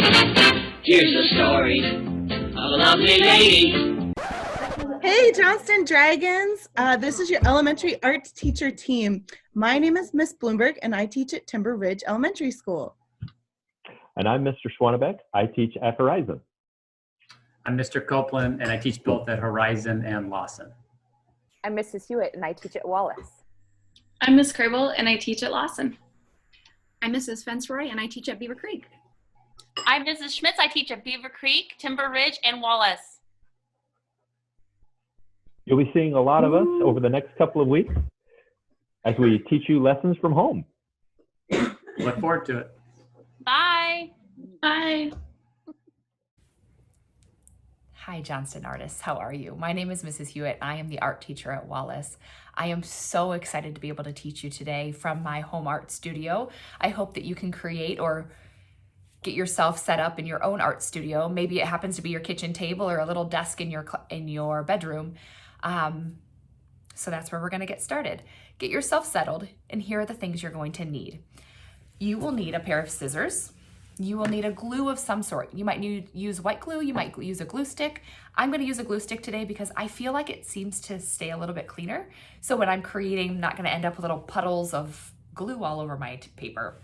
Here's the story of a lovely lady. Hey, Johnston Dragons. This is your elementary art teacher team. My name is Miss Bloomberg, and I teach at Timber Ridge Elementary School. And I'm Mr. Schwanebeck. I teach at Horizon. I'm Mr. Copeland, and I teach both at Horizon and Lawson. I'm Mrs. Hewitt, and I teach at Wallace. I'm Miss Crable, and I teach at Lawson. I'm Mrs. Fenceroy, and I teach at Beaver Creek. I'm Mrs. Schmitz. I teach at Beaver Creek, Timber Ridge, and Wallace. You'll be seeing a lot of us over the next couple of weeks as we teach you lessons from home. Look forward to it. Bye. Bye. Hi, Johnston artists. How are you? My name is Mrs. Hewitt. I am the art teacher at Wallace. I am so excited to be able to teach you today from my home art studio. I hope that you can create or get yourself set up in your own art studio. Maybe it happens to be your kitchen table or a little desk in your bedroom. So that's where we're going to get started. Get yourself settled, and here are the things you're going to need. You will need a pair of scissors. You will need a glue of some sort. You might use white glue, you might use a glue stick. I'm gonna use a glue stick today because I feel like it seems to stay a little bit cleaner. So when I'm creating, I'm not gonna end up with little puddles of glue all over my paper.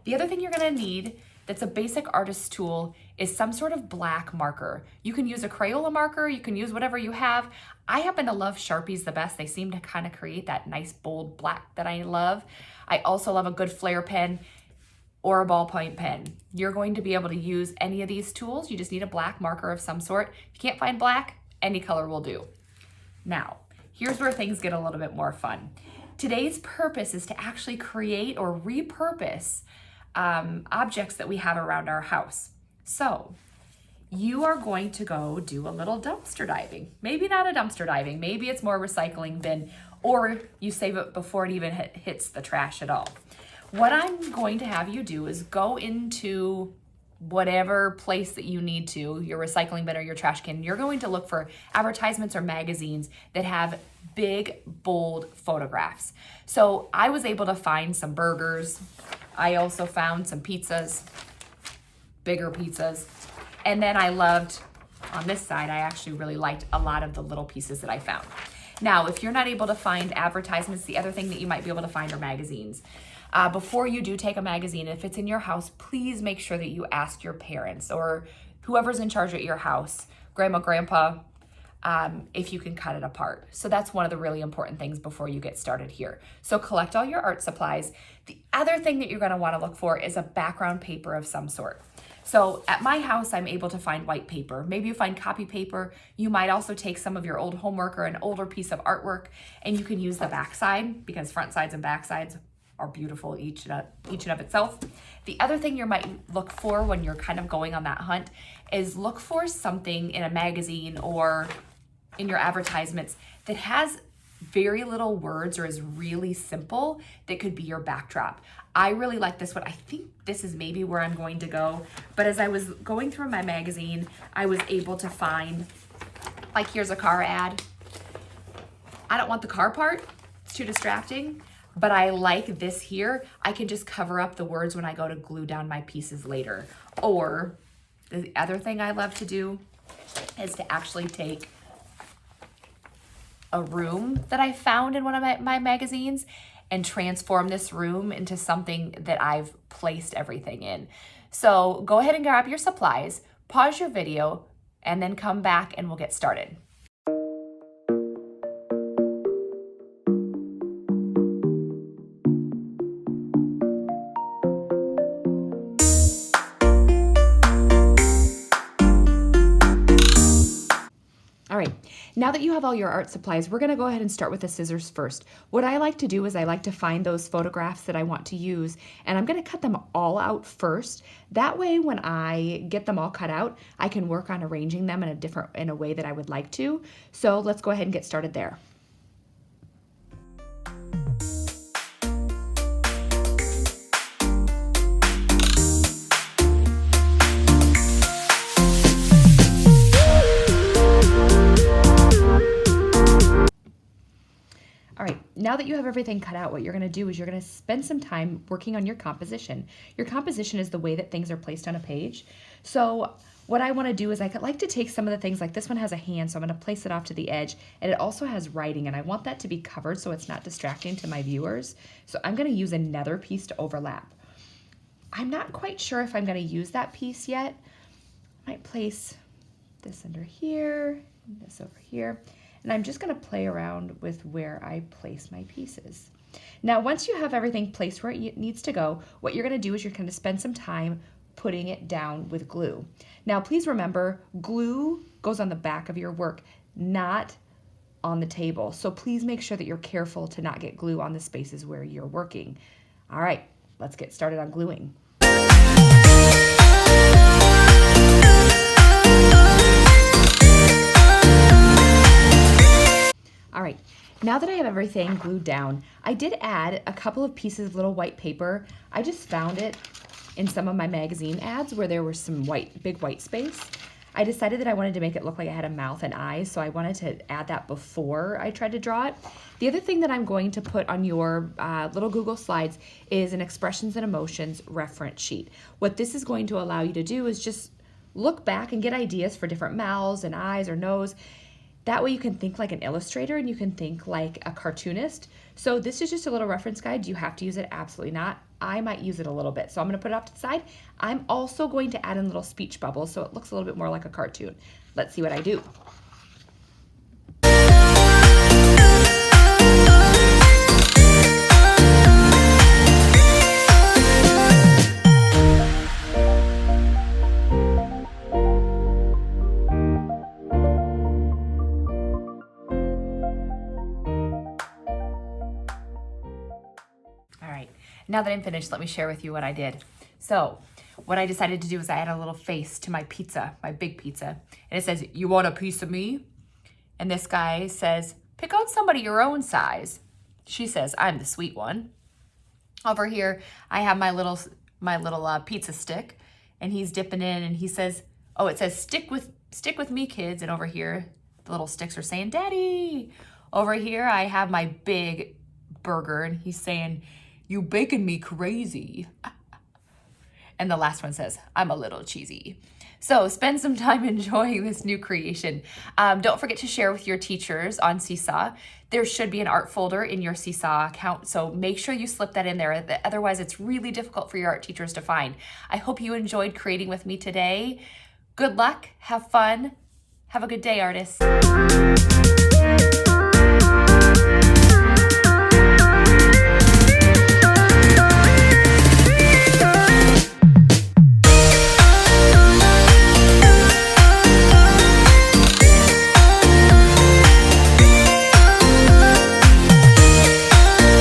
The other thing you're gonna need that's a basic artist tool is some sort of black marker. You can use a Crayola marker, you can use whatever you have. I happen to love Sharpies the best. They seem to kind of create that nice bold black that I love. I also love a good Flair pen or a ballpoint pen. You're going to be able to use any of these tools. You just need a black marker of some sort. If you can't find black, any color will do. Now, here's where things get a little bit more fun. Today's purpose is to actually create or repurpose objects that we have around our house. So you are going to go do a little dumpster diving. Maybe not a dumpster diving, maybe it's more recycling bin, or you save it before it even hits the trash at all. What I'm going to have you do is go into whatever place that you need to, your recycling bin or your trash can. You're going to look for advertisements or magazines that have big, bold photographs. So I was able to find some burgers. I also found some pizzas, bigger pizzas. And then I loved, on this side, I actually really liked a lot of the little pieces that I found. Now, if you're not able to find advertisements, the other thing that you might be able to find are magazines. Before you do take a magazine, if it's in your house, please make sure that you ask your parents or whoever's in charge at your house, grandma, grandpa, if you can cut it apart. So that's one of the really important things before you get started here. So collect all your art supplies. The other thing that you're going to want to look for is a background paper of some sort. So at my house, I'm able to find white paper. Maybe you find copy paper. You might also take some of your old homework or an older piece of artwork, and you can use the back side because front sides and back sides are beautiful each and of itself. The other thing you might look for when you're kind of going on that hunt is look for something in a magazine or in your advertisements that has very little words or is really simple that could be your backdrop. I really like this one. I think this is maybe where I'm going to go. But as I was going through my magazine, I was able to find, like, here's a car ad. I don't want the car part, it's too distracting. But I like this here. I can just cover up the words when I go to glue down my pieces later. Or the other thing I love to do is to actually take a room that I found in one of my magazines and transform this room into something that I've placed everything in. So go ahead and grab your supplies, pause your video, and then come back and we'll get started. All right, now that you have all your art supplies, we're gonna go ahead and start with the scissors first. What I like to do is I like to find those photographs that I want to use, and I'm gonna cut them all out first. That way, when I get them all cut out, I can work on arranging them in a way that I would like to. So let's go ahead and get started there. now that you have everything cut out, what you're going to do is you're going to spend some time working on your composition. Your composition is the way that things are placed on a page. So what I want to do is I could like to take some of the things, like this one has a hand, so I'm going to place it off to the edge, and it also has writing, and I want that to be covered so it's not distracting to my viewers. So I'm going to use another piece to overlap. I'm not quite sure if I'm going to use that piece yet. I might place this under here, and this over here, and I'm just going to play around with where I place my pieces. Now, once you have everything placed where it needs to go, what you're going to do is you're going to spend some time putting it down with glue. Now, please remember, glue goes on the back of your work, not on the table. So please make sure that you're careful to not get glue on the spaces where you're working. All right, let's get started on gluing. All right, now that I have everything glued down, I did add a couple of pieces of little white paper. I just found it in some of my magazine ads where there was some big white space. I decided that I wanted to make it look like I had a mouth and eyes, so I wanted to add that before I tried to draw it. The other thing that I'm going to put on your little Google Slides is an expressions and emotions reference sheet. What this is going to allow you to do is just look back and get ideas for different mouths and eyes or nose. That way you can think like an illustrator and you can think like a cartoonist. So this is just a little reference guide. Do you have to use it? Absolutely not. I might use it a little bit. So I'm going to put it off to the side. I'm also going to add in little speech bubbles so it looks a little bit more like a cartoon. Let's see what I do. Now that I'm finished, let me share with you what I did. So what I decided to do is I added a little face to my pizza, my big pizza. And it says, "You want a piece of me?" And this guy says, "Pick out somebody your own size." She says, "I'm the sweet one." Over here, I have my little pizza stick, and he's dipping in, and he says, oh, it says, stick with me, kids." And over here, the little sticks are saying, "Daddy." Over here, I have my big burger, and he's saying, "You baking me crazy." And the last one says, "I'm a little cheesy." So spend some time enjoying this new creation. Don't forget to share with your teachers on Seesaw. There should be an art folder in your Seesaw account, so make sure you slip that in there. Otherwise, it's really difficult for your art teachers to find. I hope you enjoyed creating with me today. Good luck, have fun, have a good day, artists.